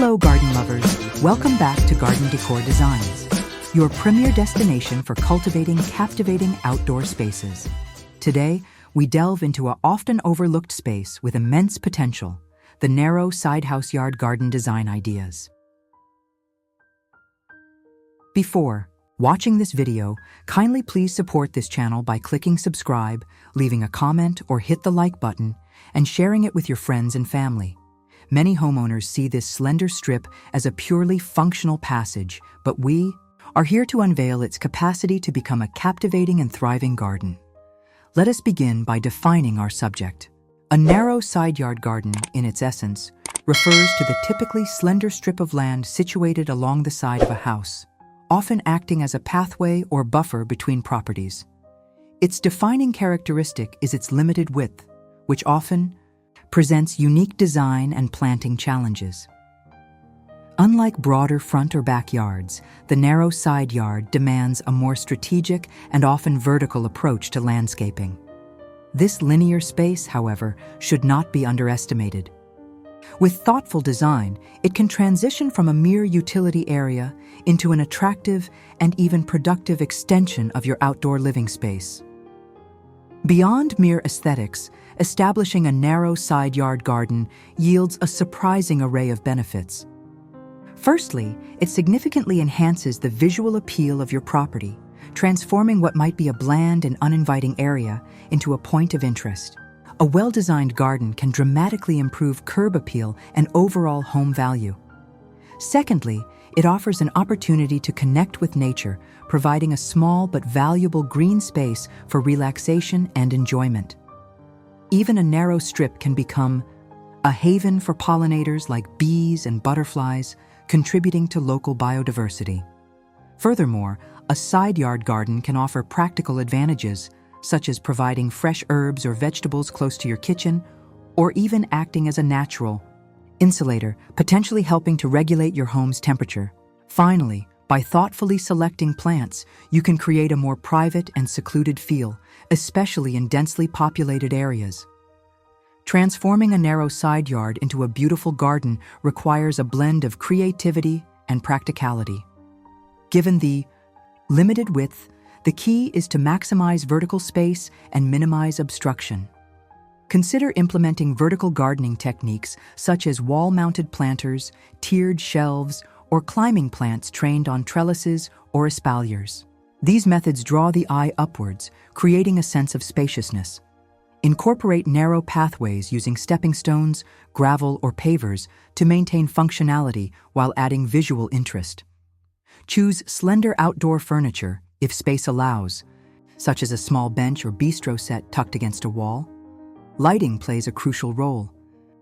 Hello garden lovers, welcome back to Garden Decor Designs, your premier destination for cultivating captivating outdoor spaces. Today, we delve into an often overlooked space with immense potential, the narrow side house yard garden design ideas. Before watching this video, kindly please support this channel by clicking subscribe, leaving a comment or hit the like button, and sharing it with your friends and family. Many homeowners see this slender strip as a purely functional passage, but we are here to unveil its capacity to become a captivating and thriving garden. Let us begin by defining our subject. A narrow side yard garden, in its essence, refers to the typically slender strip of land situated along the side of a house, often acting as a pathway or buffer between properties. Its defining characteristic is its limited width, which often presents unique design and planting challenges. Unlike broader front or backyards, the narrow side yard demands a more strategic and often vertical approach to landscaping. This linear space, however, should not be underestimated. With thoughtful design, it can transition from a mere utility area into an attractive and even productive extension of your outdoor living space. Beyond mere aesthetics, establishing a narrow side yard garden yields a surprising array of benefits. Firstly, it significantly enhances the visual appeal of your property, transforming what might be a bland and uninviting area into a point of interest. A well-designed garden can dramatically improve curb appeal and overall home value. Secondly, it offers an opportunity to connect with nature, providing a small but valuable green space for relaxation and enjoyment. Even a narrow strip can become a haven for pollinators like bees and butterflies, contributing to local biodiversity. Furthermore, a side yard garden can offer practical advantages, such as providing fresh herbs or vegetables close to your kitchen, or even acting as a natural insulator, potentially helping to regulate your home's temperature. Finally, by thoughtfully selecting plants, you can create a more private and secluded feel, especially in densely populated areas. Transforming a narrow side yard into a beautiful garden requires a blend of creativity and practicality. Given the limited width, the key is to maximize vertical space and minimize obstruction. Consider implementing vertical gardening techniques such as wall-mounted planters, tiered shelves, or climbing plants trained on trellises or espaliers. These methods draw the eye upwards, creating a sense of spaciousness. Incorporate narrow pathways using stepping stones, gravel, or pavers to maintain functionality while adding visual interest. Choose slender outdoor furniture, if space allows, such as a small bench or bistro set tucked against a wall. Lighting plays a crucial role.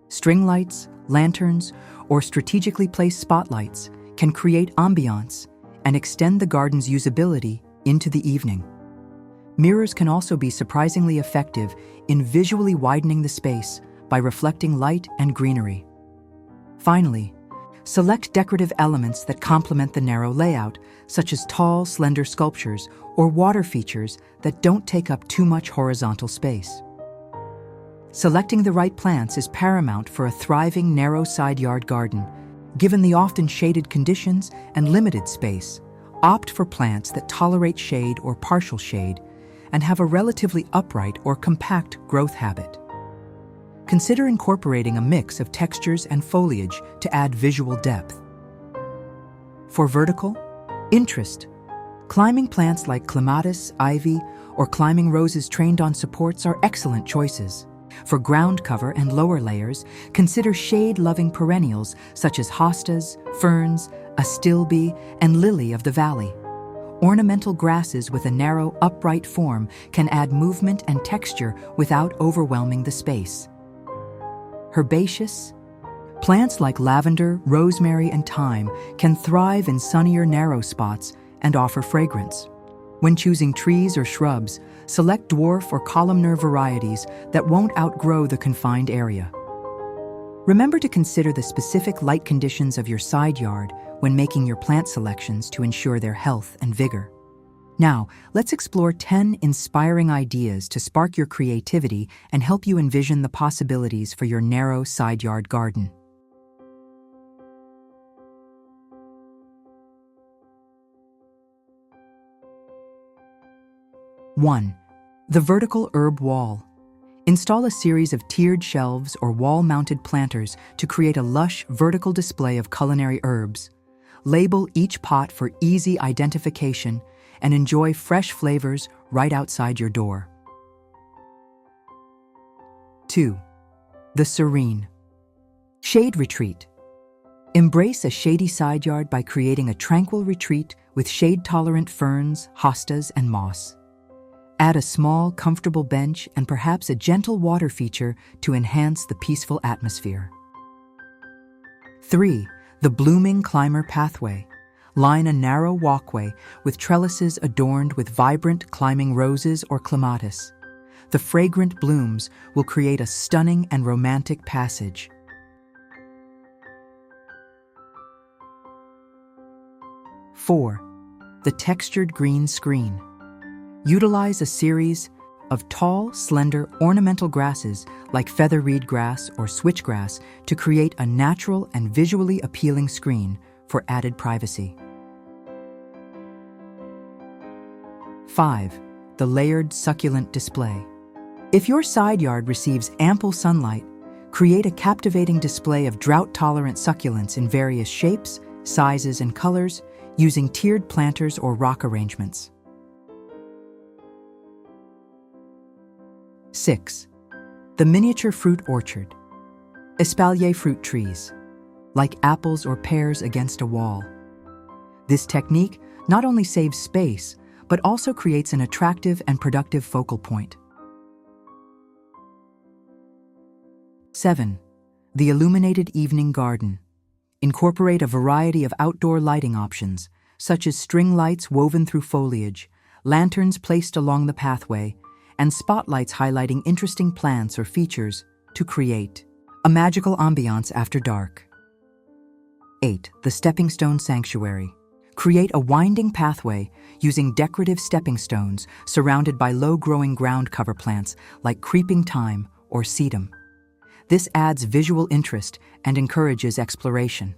String lights, lanterns, or strategically placed spotlights can create ambiance and extend the garden's usability into the evening. Mirrors can also be surprisingly effective in visually widening the space by reflecting light and greenery. Finally, select decorative elements that complement the narrow layout, such as tall, slender sculptures or water features that don't take up too much horizontal space. Selecting the right plants is paramount for a thriving narrow side yard garden. Given the often shaded conditions and limited space, opt for plants that tolerate shade or partial shade and have a relatively upright or compact growth habit. Consider incorporating a mix of textures and foliage to add visual depth. For vertical interest, climbing plants like clematis, ivy, or climbing roses trained on supports are excellent choices. For ground cover and lower layers, consider shade-loving perennials such as hostas, ferns, astilbe, and lily of the valley. Ornamental grasses with a narrow, upright form can add movement and texture without overwhelming the space. Herbaceous plants like lavender, rosemary, and thyme can thrive in sunnier, narrow spots and offer fragrance. When choosing trees or shrubs, select dwarf or columnar varieties that won't outgrow the confined area. Remember to consider the specific light conditions of your side yard when making your plant selections to ensure their health and vigor. Now, let's explore 10 inspiring ideas to spark your creativity and help you envision the possibilities for your narrow side yard garden. 1. The vertical herb wall. Install a series of tiered shelves or wall-mounted planters to create a lush vertical display of culinary herbs. Label each pot for easy identification and enjoy fresh flavors right outside your door. 2. The serene. Shade retreat. Embrace a shady side yard by creating a tranquil retreat with shade-tolerant ferns, hostas, and moss. Add a small, comfortable bench and perhaps a gentle water feature to enhance the peaceful atmosphere. 3. The blooming climber pathway. Line a narrow walkway with trellises adorned with vibrant climbing roses or clematis. The fragrant blooms will create a stunning and romantic passage. 4. The textured green screen. Utilize a series of tall, slender, ornamental grasses like featherweed grass or switchgrass to create a natural and visually appealing screen for added privacy. 5. The layered succulent display. If your side yard receives ample sunlight, create a captivating display of drought-tolerant succulents in various shapes, sizes, and colors using tiered planters or rock arrangements. 6. The miniature fruit orchard. Espalier fruit trees, like apples or pears against a wall. This technique not only saves space, but also creates an attractive and productive focal point. 7. The illuminated evening garden. Incorporate a variety of outdoor lighting options, such as string lights woven through foliage, lanterns placed along the pathway, and spotlights highlighting interesting plants or features to create a magical ambiance after dark. 8. The stepping stone sanctuary. Create a winding pathway using decorative stepping stones surrounded by low-growing ground cover plants like creeping thyme or sedum. This adds visual interest and encourages exploration.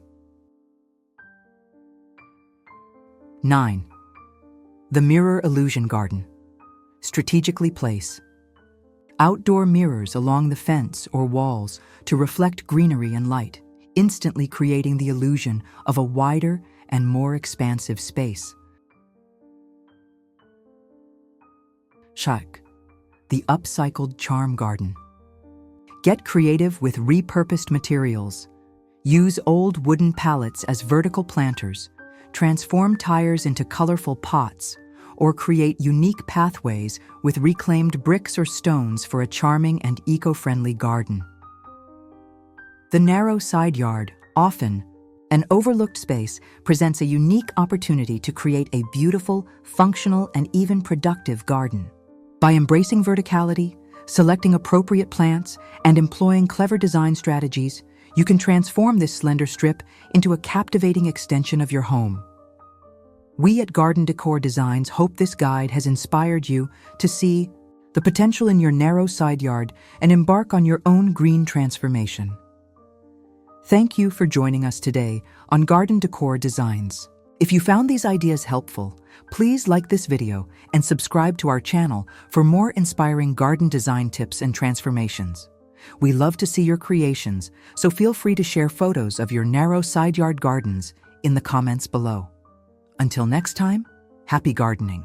9. The mirror illusion garden. Strategically place outdoor mirrors along the fence or walls to reflect greenery and light, instantly creating the illusion of a wider and more expansive space. Shak, the upcycled charm garden. Get creative with repurposed materials. Use old wooden pallets as vertical planters, transform tires into colorful pots, or create unique pathways with reclaimed bricks or stones for a charming and eco-friendly garden. The narrow side yard, often an overlooked space, presents a unique opportunity to create a beautiful, functional, and even productive garden. By embracing verticality, selecting appropriate plants, and employing clever design strategies, you can transform this slender strip into a captivating extension of your home. We at Garden Decor Designs hope this guide has inspired you to see the potential in your narrow side yard and embark on your own green transformation. Thank you for joining us today on Garden Decor Designs. If you found these ideas helpful, please like this video and subscribe to our channel for more inspiring garden design tips and transformations. We love to see your creations, so feel free to share photos of your narrow side yard gardens in the comments below. Until next time, happy gardening.